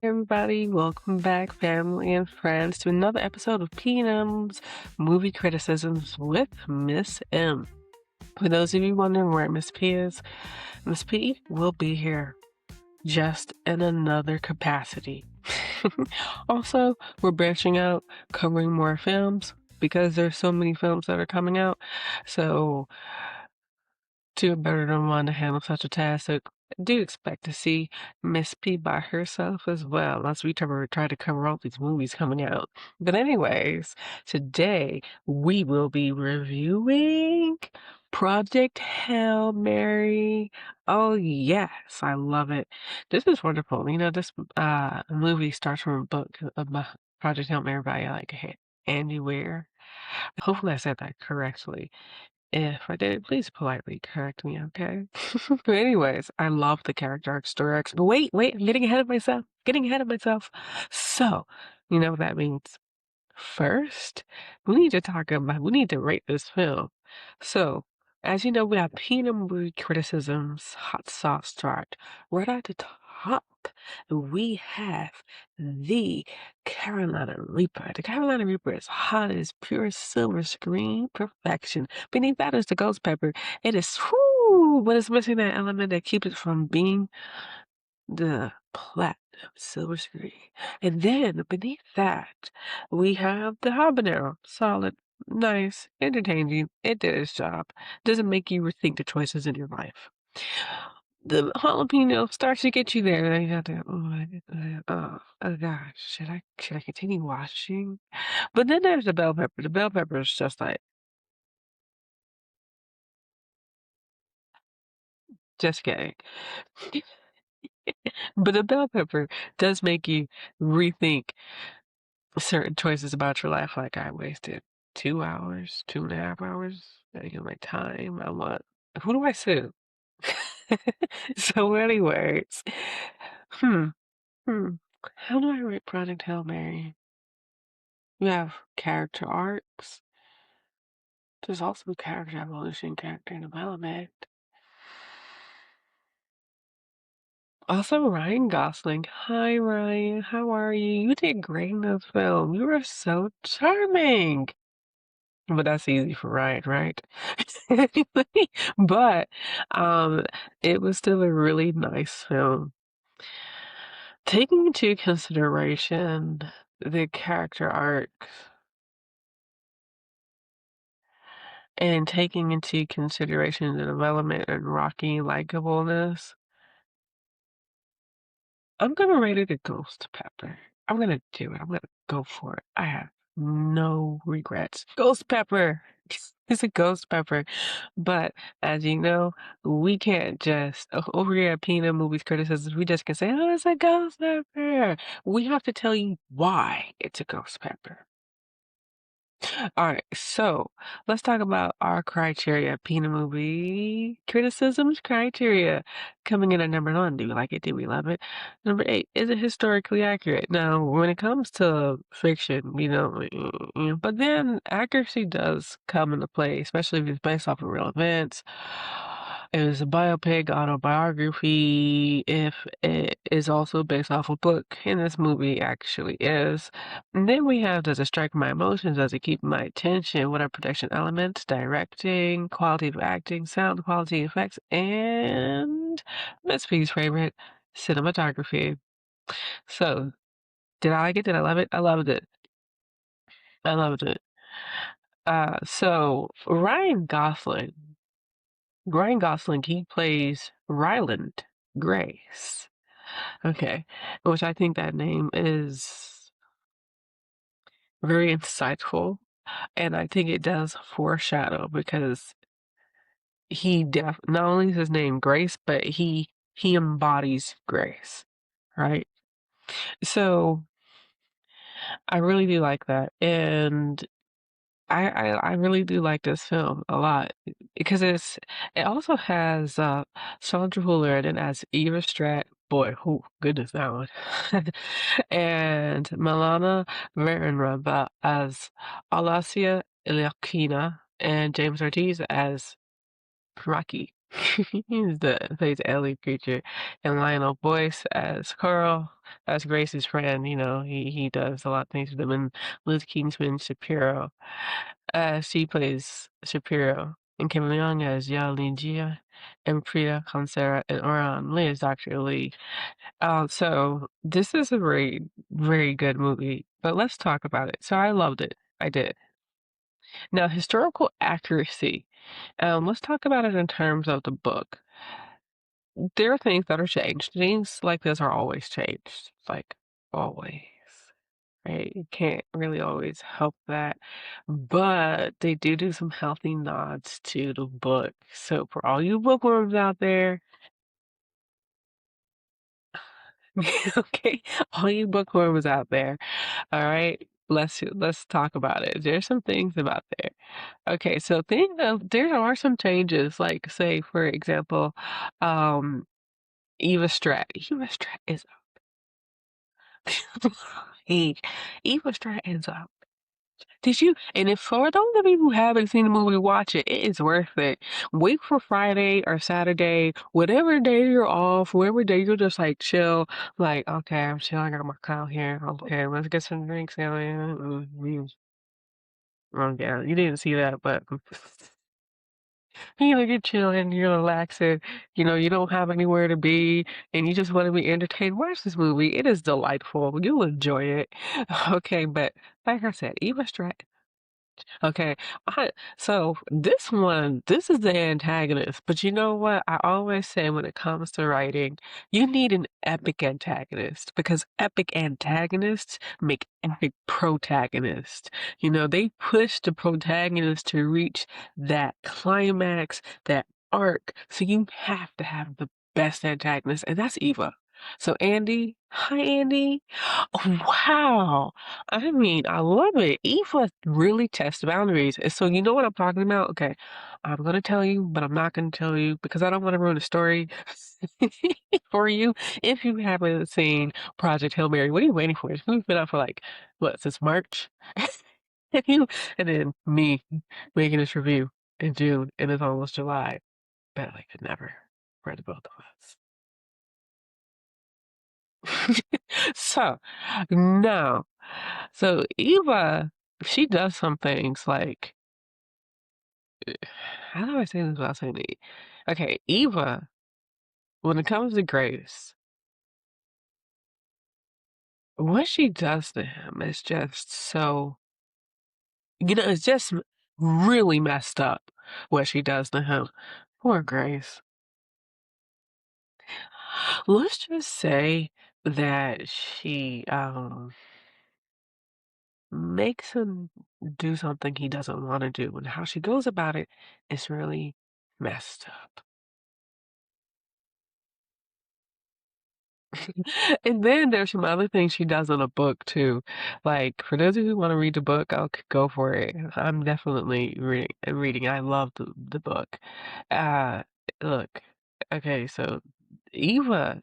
Everybody, welcome back, family and friends, to another episode of P&M's Movie Criticisms with Miss M. For those of you wondering where Miss P is, Miss P will be here just in another capacity. Also, we're branching out, covering more films because there's so many films that are coming out. So, two are better than one to handle such a task. So do expect to see Miss P by herself as well as we try to cover all these movies coming out. But anyways, today we will be reviewing Project Hail Mary. Oh yes, I love it. This is wonderful. This movie starts from a book about Project Hail Mary by Andy Weir. Hopefully I said that correctly. If I did, please politely correct me, okay? But anyways, I love the character arc, story arcs. But wait, I'm getting ahead of myself. Getting ahead of myself. So, you know what that means? First, we need to rate this film. So, as you know, we have peanut movie criticisms, hot sauce chart. Right at the top, we have the Carolina Reaper. The Carolina Reaper is hot as pure silver screen perfection. Beneath that is the ghost pepper. It is, whoo, but it's missing that element that keeps it from being the platinum silver screen. And then beneath that, we have the habanero. Solid, nice, entertaining. It did its job. Doesn't make you rethink the choices in your life. The jalapeno starts to get you there. You have to, oh gosh, should I continue watching? But then there's the bell pepper. The bell pepper is just like, just kidding. But the bell pepper does make you rethink certain choices about your life. Like, I wasted 2 hours, 2.5 hours, my time. I want, who do I sue? So, anyways, hmm, hmm. How do I rate Project Hail Mary? You have character arcs. There's also character evolution, character development. Also, Ryan Gosling. Hi, Ryan. How are you? You did great in this film. You were so charming. But that's easy for Ryan, right? But um, it was still a really nice film. Taking into consideration the character arcs and taking into consideration the development and Rocky likableness, I'm gonna rate it a ghost pepper. I'm gonna do it. I'm gonna go for it. I have no regrets. Ghost pepper. It's a ghost pepper. But as you know, we can't just over here at Peanut Movies Criticisms, we just can say, oh, it's a ghost pepper. We have to tell you why it's a ghost pepper. All right, so let's talk about our criteria. Peanut movie criticisms criteria. Coming in at number 1, do we like it? Do we love it? Number 8, is it historically accurate? Now, when it comes to fiction, but then accuracy does come into play, especially if it's based off of real events. If it's a biopic, autobiography, if it is also based off a book, and this movie actually is. And then we have, does it strike my emotions? Does it keep my attention? What are production elements, directing, quality of acting, sound quality effects, and Miss P's favorite, cinematography. So, did I like it? Did I love it? I loved it. I loved it. So Ryan Gosling, he plays Ryland Grace. Okay, which I think that name is very insightful. And I think it does foreshadow because not only is his name Grace, but he embodies grace, right? So I really do like that, and I really do like this film a lot because it also has Sandra Hüller in it as Eva Stratt. Boy, oh goodness, that one. And Milana Varenra as Alasia Ilyakina and James Ortiz as Rocky. He's the plays Ellie Preacher, and Lionel Boyce as Carl. That's Grace's friend. He does a lot of things with them. And Liz Kingsman Shapiro. She plays Shapiro, and Kim Leung as Yao Linjia, and Priya Kansara and Oran Lee is Dr. Lee. So this is a very, very good movie, but let's talk about it. So I loved it. I did. Now, historical accuracy. Let's talk about it in terms of the book. There are things that are changed. Things like this are always changed, like always, right? You can't really always help that, but they do some healthy nods to the book. So for all you bookworms out there, okay, all you bookworms out there, all right, let's talk about it. There's some things about there. Okay, so there are some changes, like say for example, um, Eva Strat. Eva Strat is Hey, Eva Strat is up. Did you? And if for those of you who haven't seen the movie, watch it. It is worth it. Wait for Friday or Saturday, whatever day you're off, whatever day you're just like chill. Like, okay, I'm chill. I got my cow here. Okay, let's get some drinks going. Okay, you didn't see that, but you're chilling, you're relaxing. You don't have anywhere to be, and you just want to be entertained. Watch this movie. It is delightful. You'll enjoy it. Okay, but like I said, Eva Strat. Okay, so this is the antagonist, but you know what? I always say when it comes to writing, you need an epic antagonist because epic antagonists make epic protagonists. They push the protagonist to reach that climax, that arc, so you have to have the best antagonist, and that's Eva. So Andy, hi Andy. Oh, wow. I mean, I love it. Eva really tests boundaries. And so you know what I'm talking about? Okay, I'm gonna tell you, but I'm not gonna tell you because I don't want to ruin the story for you. If you haven't seen Project Hail Mary, what are you waiting for? We've been out for like what, since March? And you and then me making this review in June and it's almost July. Bet I could never for the both of us. So, no. So Eva, she does some things like, how do I say this without saying it? Okay, Eva, when it comes to Grace, what she does to him is just so, it's just really messed up what she does to him. Poor Grace. Let's just say that she makes him do something he doesn't want to do, and how she goes about it is really messed up. And then there's some other things she does in the book too. Like for those of you who want to read the book, I'll go for it. I'm definitely reading. I love the book. Uh Look, okay, so Eva,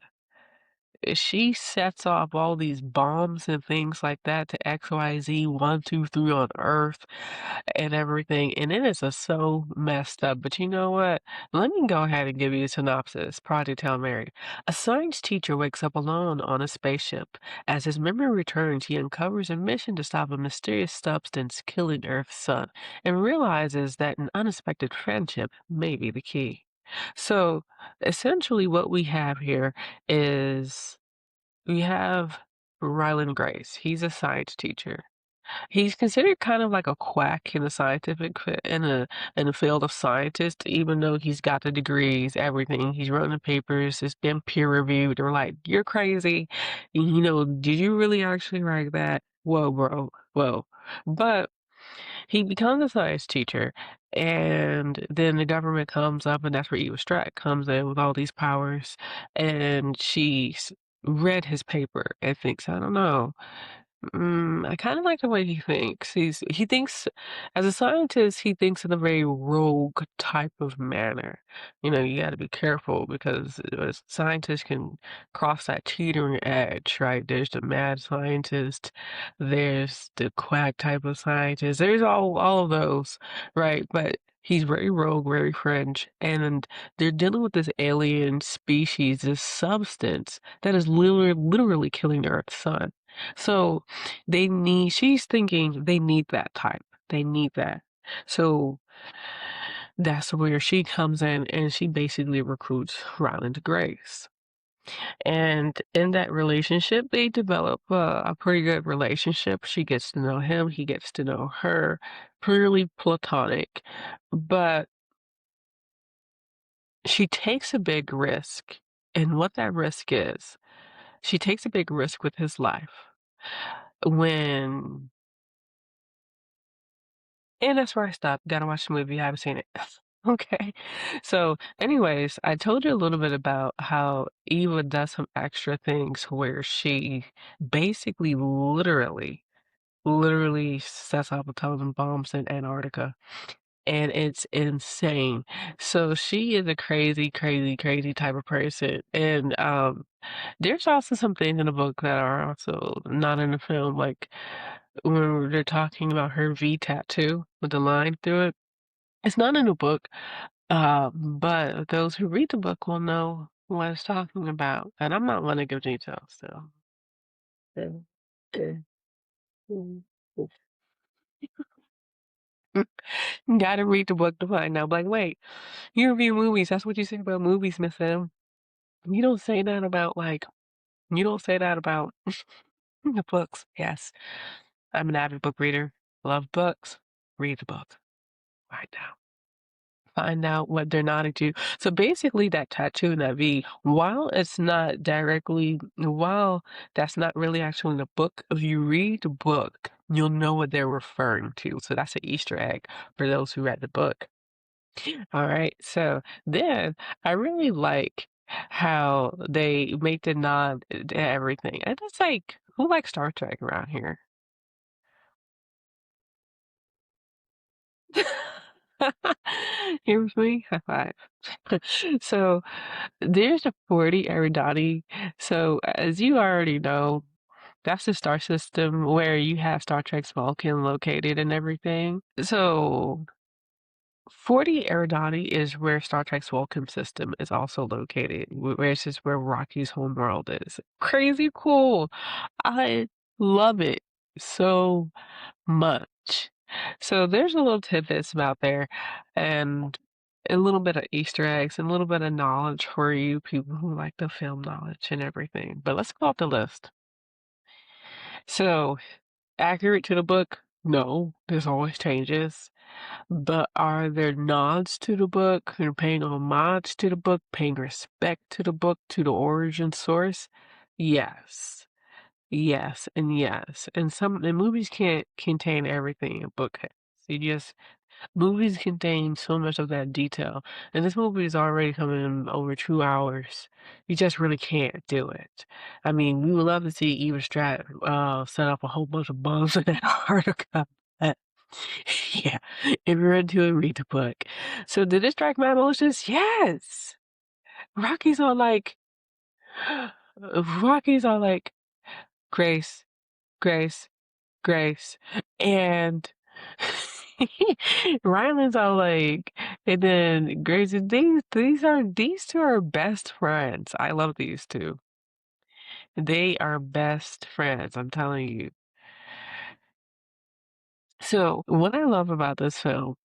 she sets off all these bombs and things like that to XYZ 1, 2, 3 on Earth and everything, and it is just so messed up. But you know what? Let me go ahead and give you a synopsis. Project Hail Mary. A science teacher wakes up alone on a spaceship. As his memory returns, he uncovers a mission to stop a mysterious substance killing Earth's sun, and realizes that an unexpected friendship may be the key. So essentially, what we have here is we have Ryland Grace. He's a science teacher. He's considered kind of like a quack in the in the field of scientist, even though he's got the degrees, everything. He's written the papers, it's been peer reviewed. They're like, "You're crazy. Did you really actually write that? Whoa, bro, whoa." But he becomes a science teacher, and then the government comes up, and that's where Eva Strack comes in with all these powers, and read his paper and thinks, I don't know. I kind of like the way he thinks. He thinks, as a scientist, he thinks in a very rogue type of manner. You got to be careful because scientists can cross that teetering edge, right? There's the mad scientist, there's the quack type of scientist, there's all of those, right? But He's very rogue, very French, and they're dealing with this alien species, this substance that is literally killing the Earth's sun. So she's thinking they need that type. They need that. So that's where she comes in and she basically recruits Ryland Grace. And in that relationship, they develop a pretty good relationship. She gets to know him, he gets to know her, purely platonic. But she takes a big risk. And what that risk is, she takes a big risk with his life. When, and that's where I stopped. Gotta watch the movie. I haven't seen it. Okay. So, anyways, I told you a little bit about how Eva does some extra things where she basically literally sets off atomic bombs in Antarctica. And it's insane. So she is a crazy type of person. And there's also some things in the book that are also not in the film, like when they're talking about her V tattoo with the line through it. It's not in the book, but those who read the book will know what it's talking about. And I'm not going to give details, so. Yeah. Yeah. Mm. Gotta read the book to find out. Like, wait, you review movies. That's what you say about movies, Miss M. You don't say that about, like, you don't say that about the books. Yes, I'm an avid book reader. Love books. Read the book. Right now. Find out what they're nodding to. So basically, that tattoo and that V, while that's not really actually in the book, if you read the book, you'll know what they're referring to. So that's an Easter egg for those who read the book. All right. So then I really like how they make the nod to everything. And it's like, who likes Star Trek around here? Here's me. High five. So there's a 40 Eridani. So as you already know, that's the star system where you have Star Trek's Vulcan located and everything. So 40 Eridani is where Star Trek's Vulcan system is also located, where it's just where Rocky's homeworld is. Crazy cool. I love it so much. So there's a little tidbits about there and a little bit of Easter eggs and a little bit of knowledge for you people who like the film knowledge and everything. But let's go off the list. So, accurate to the book? No, there's always changes. But are there nods to the book and paying homage to the book, paying respect to the book, to the origin source? Yes. Yes, and yes. And the movies can't contain everything a book has. You just Movies contain so much of that detail, and this movie is already coming in over 2 hours. You just really can't do it. I mean, we would love to see Eva Strat set up a whole bunch of bombs in Antarctica. But yeah, if you're into it, read the book. So did it strike my emotions? Yes. Rockies are like, Rockies are like, Grace, Grace, Grace, and Ryland's all like, and then Grace, these two are best friends. I love these two. They are best friends, I'm telling you. So, what I love about this film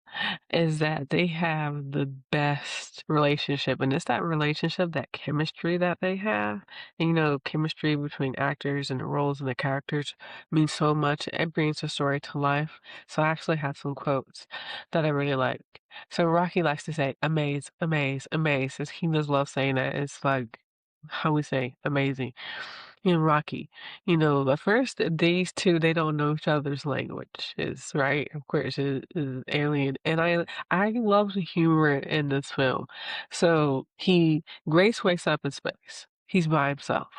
is that they have the best relationship, and it's that relationship, that chemistry that they have. And, chemistry between actors and the roles and the characters means so much. It brings the story to life. So I actually have some quotes that I really like. So Rocky likes to say, amaze, amaze, amaze. He does love saying that. It's like how we say amazing in Rocky. At first these two they don't know each other's languages, right? Of course, is alien, and I love the humor in this film. So Grace wakes up in space. He's by himself.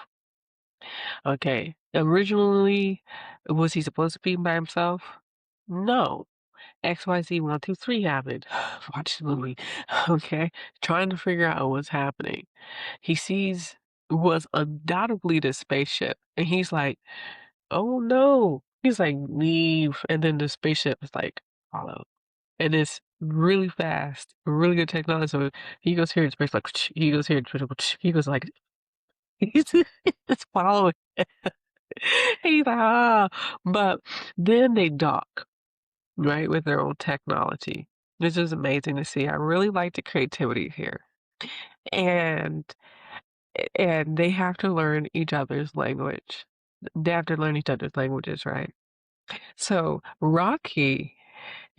Okay. Originally, was he supposed to be by himself? No. XYZ123 happened. Watch the movie. Okay. Trying to figure out what's happening. He sees was undoubtedly the spaceship, and he's like, "Oh no!" He's like, "Leave," and then the spaceship is like, "Follow," and it's really fast, really good technology. So he goes here in space like he goes here, he goes like he's it's following. He's like, ah, but then they dock, right, with their own technology. This is amazing to see. I really like the creativity here. And they have to learn each other's language. They have to learn each other's languages, right? So Rocky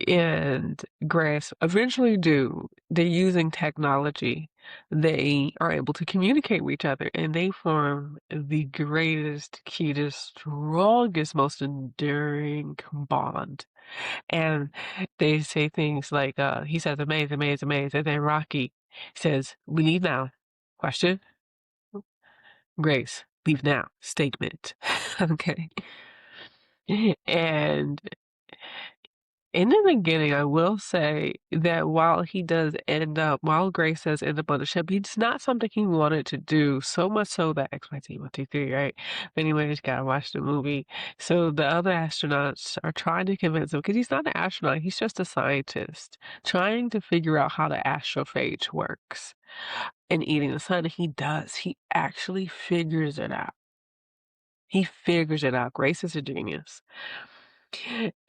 and Grace eventually do. They're using technology. They are able to communicate with each other and they form the greatest, cutest, strongest, most enduring bond. And they say things like, he says, amaze, amaze, amaze. And then Rocky says, we leave now. Question? Grace, leave now. Statement. Okay. And in the beginning, I will say that while Grace does end up on the ship, it's not something he wanted to do, so much so that XYZ 1, 2, 3, right? But anyways, gotta watch the movie. So the other astronauts are trying to convince him, because he's not an astronaut, he's just a scientist, trying to figure out how the astrophage works and eating the sun. He does. He actually figures it out. He figures it out. Grace is a genius.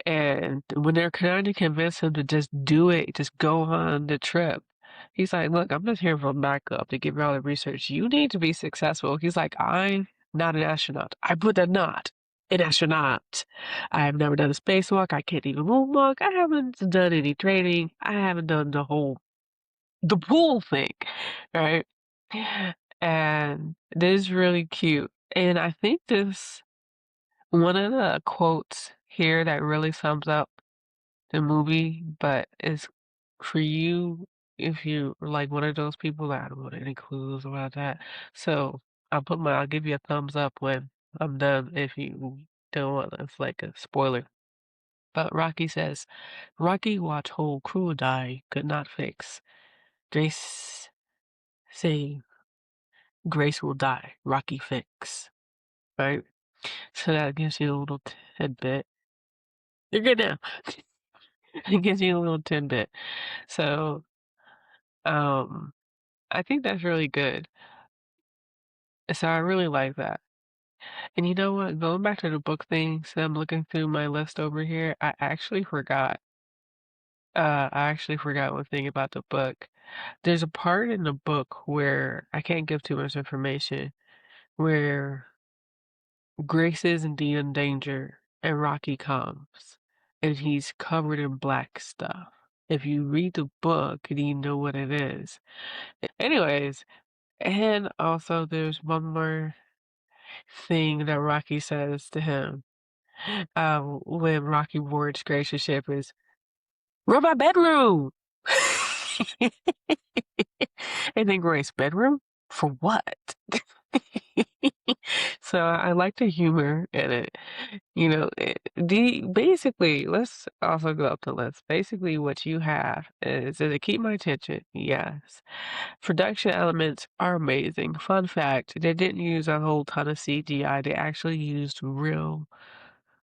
And when they're trying to convince him to just do it, just go on the trip, he's like, look, I'm just here for backup to give you all the research. You need to be successful. He's like, I'm not an astronaut. I put a not an astronaut. I have never done a spacewalk. I can't even moonwalk. I haven't done any training. I haven't done the pool thing, right? And this is really cute. And I think one of the quotes here that really sums up the movie, but is for you if you are like one of those people that I don't want any clues about that. So I'll give you a thumbs up when I'm done if you don't want it's like a spoiler. But Rocky says, Rocky watch whole crew die, could not fix. Grace say Grace will die, Rocky fix. Right? So that gives you a little tidbit. You're good now. It gives you a little tidbit. So, um, I think that's really good. So I really like that. And you know what? Going back to the book thing, so I'm looking through my list over here. I actually forgot. I actually forgot one thing about the book. There's a part in the book where I can't give too much information, where Grace is indeed in danger and Rocky comes and he's covered in black stuff. If you read the book, then you know what it is. Anyways, and also there's one more thing that Rocky says to him when Rocky boards Grace's ship is, we're my bedroom! And then Grace, bedroom? For what? So I like the humor in it. You know, basically, let's also go up the list. Basically, what you have is, does it keep my attention? Yes. Production elements are amazing. Fun fact, they didn't use a whole ton of CGI. They actually used real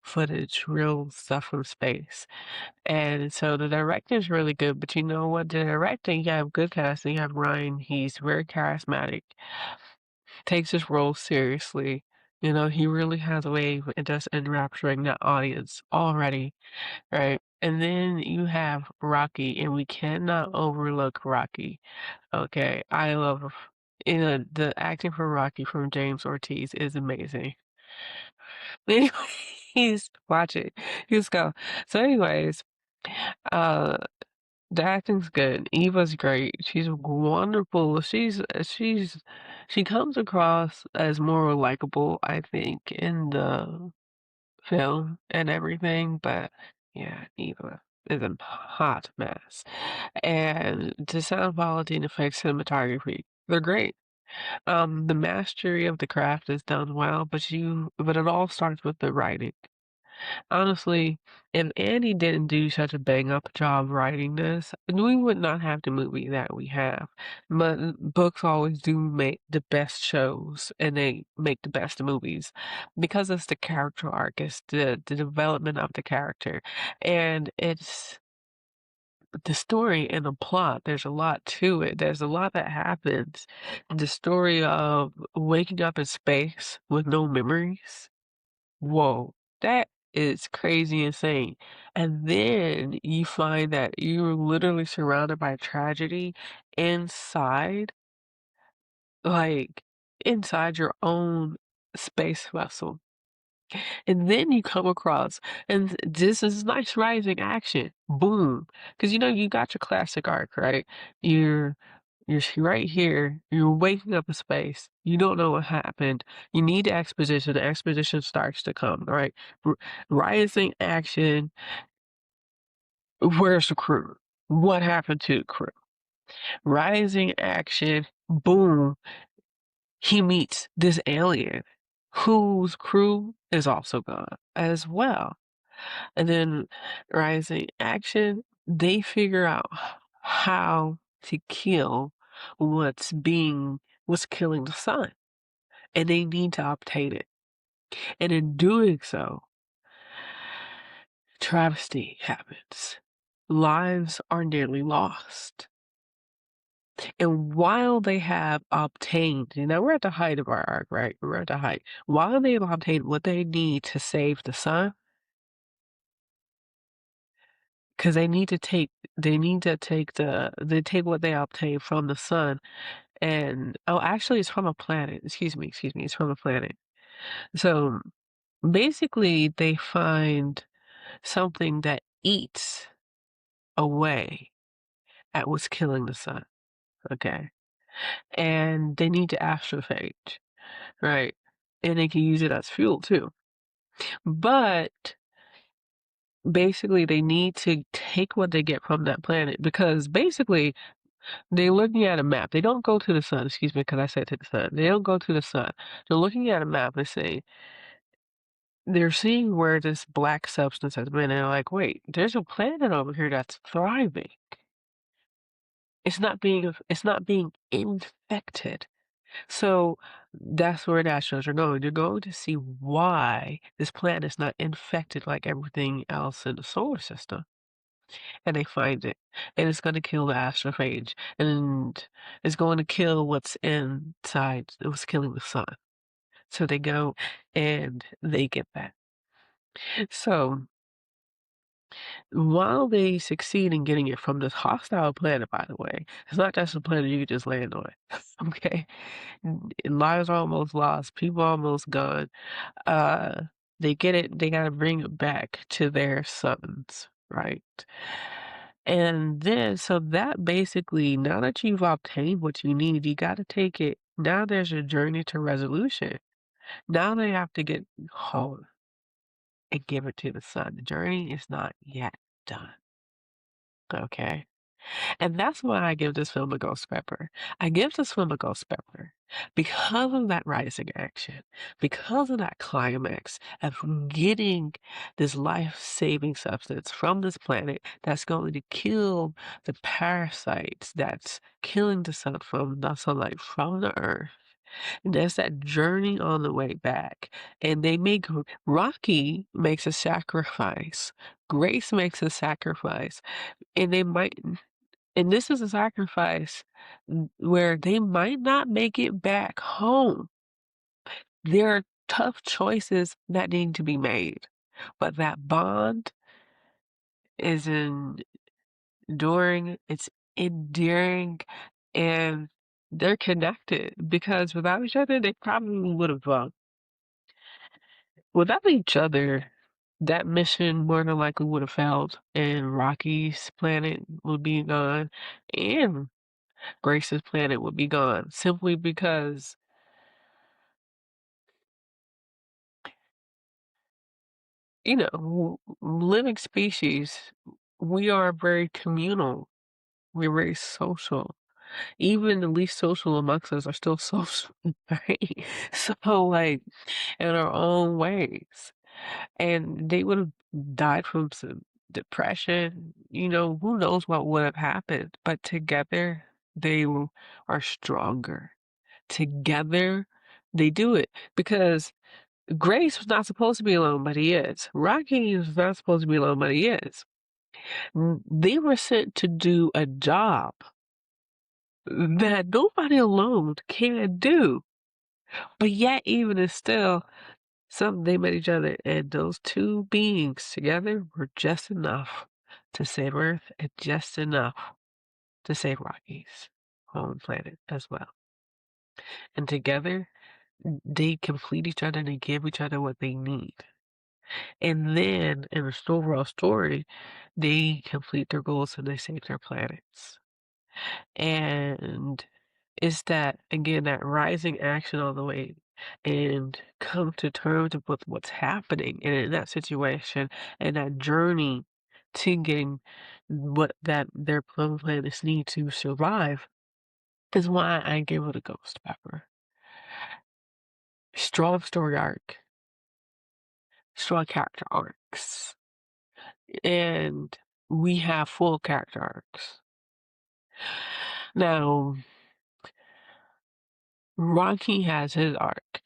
footage, real stuff from space. And so the directing is really good, but you know what? The directing, you have good casting. You have Ryan, he's very charismatic, takes his role seriously. You know, he really has a way of just enrapturing that audience already, right? And then you have Rocky, and we cannot overlook Rocky. Okay, I love, you know, the acting for Rocky from James Ortiz is amazing. Anyways, watch it. Just go. So, anyways, uh, the acting's good. Eva's great. She's wonderful. She comes across as more likable, I think, in the film and everything. But yeah, Eva is a hot mess. And the sound quality and effects cinematography, they're great. The mastery of the craft is done well, but it all starts with the writing. Honestly, if Andy didn't do such a bang up job writing this, we would not have the movie that we have. But books always do make the best shows and they make the best movies because it's the character arc, it's the development of the character. And the story and the plot, there's a lot to it. There's a lot that happens. The story of waking up in space with no memories. Whoa, that is crazy insane. And then you find that you're literally surrounded by tragedy inside, like inside your own space vessel. And then you come across, and this is nice rising action. Boom. Because you got your classic arc, right? You're right here. You're waking up in space. You don't know what happened. You need the exposition. The exposition starts to come, right? R- Rising action. Where's the crew? What happened to the crew? Rising action. Boom. He meets this alien whose crew is also gone as well. And then rising action, they figure out how to kill what's killing the sun. And they need to obtain it. And in doing so, travesty happens. Lives are nearly lost. And while they have obtained, now we're at the height of our arc, right? We're at the height. While they've obtained what they need to save the sun, because they take what they obtain from the sun and oh actually it's from a planet. Excuse me, it's from a planet. So basically they find something that eats away at what's killing the sun. Okay. And they need to astrophage, right? And they can use it as fuel too. But basically they need to take what they get from that planet because basically they're looking at a map. They don't go to the sun, excuse me, because I said to the sun. They don't go to the sun. They're looking at a map and say, they're seeing where this black substance has been, and they're like, wait, there's a planet over here that's thriving. It's not being infected. So that's where the astros are going. They're going to see why this planet is not infected like everything else in the solar system. And they find it, and it's gonna kill the astrophage, and it's going to kill what's inside, what's killing the sun. So they go and they get that. So while they succeed in getting it from this hostile planet, by the way, it's not just a planet you can just land on. Okay, lives are almost lost, people almost gone. Uh, they get it. They gotta bring it back to their suns, right? And then, so that basically, now that you've obtained what you need, you got to take it. Now there's a journey to resolution. Now they have to get home and give it to the sun. The journey is not yet done. Okay. And that's why I give this film a ghost pepper. I give this film a ghost pepper because of that rising action, because of that climax of getting this life-saving substance from this planet that's going to kill the parasites that's killing the sun from the sunlight from the earth. And there's that journey on the way back. And Rocky makes a sacrifice. Grace makes a sacrifice. And they might and this is a sacrifice where they might not make it back home. There are tough choices that need to be made, but that bond is enduring, it's endearing, and they're connected because without each other, they probably would have, without each other, that mission more than likely would have failed, and Rocky's planet would be gone, and Grace's planet would be gone simply because, living species, we are very communal. We're very social. Even the least social amongst us are still social, right? So, like, in our own ways. And they would have died from some depression. Who knows what would have happened. But together, are stronger. Together, they do it because Grace was not supposed to be alone, but he is. Rocky is not supposed to be alone, but he is. They were sent to do a job that nobody alone can do. But yet, even and still, they met each other, and those two beings together were just enough to save Earth and just enough to save Rocky's home planet as well. And together, they complete each other and they give each other what they need. And then, in the overall story, they complete their goals and they save their planets. And it's that, again, that rising action all the way and come to terms with what's happening and in that situation and that journey to getting what that their planets need to survive is why I gave it a Ghost Pepper. Strong story arc, strong character arcs, and we have full character arcs. Now, Rocky has his arc.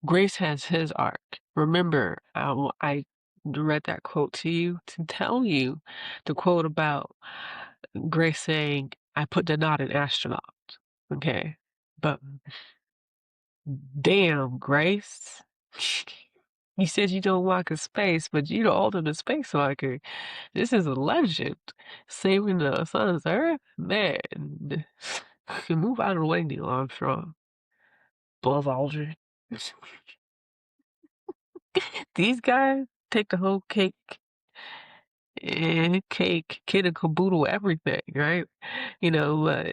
Grace has his arc. Remember, I read that quote to you to tell you the quote about Grace saying, I put the knot in astronaut. Okay. But damn, Grace. You said you don't walk in space, but you're the ultimate spacewalker. This is a legend. Saving the sun's Earth? Man. Move out of the way, Neil Armstrong. Buzz Aldrin. These guys take the whole cake and kid and caboodle everything, right? You know,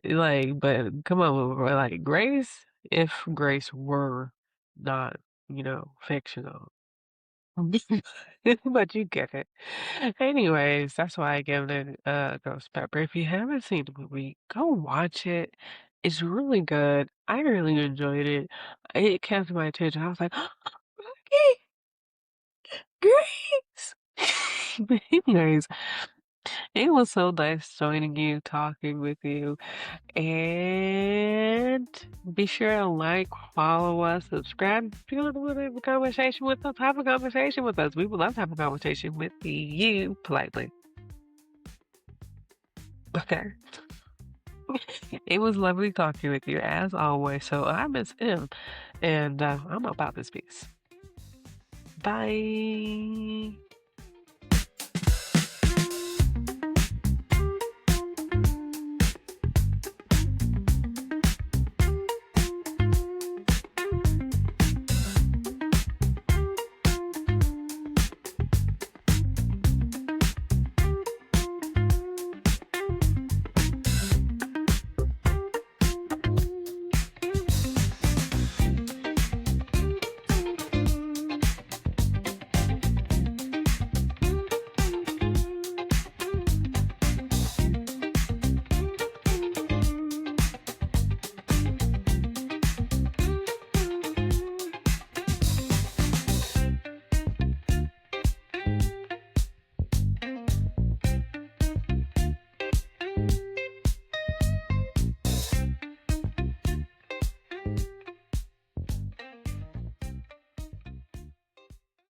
but come on, like Grace, if Grace were not, fictional. But you get it. Anyways, that's why I give it a Ghost Pepper. If you haven't seen the movie, go watch it. It's really good. I really enjoyed it. It kept my attention. I was like, Rocky, Grace. But anyways, it was so nice joining you, talking with you, and be sure to like, follow us, subscribe. If you want to have a conversation with us, have a conversation with us. We would love to have a conversation with you politely. Okay. It was lovely talking with you as always. So I miss him, and I'm about this piece. Bye.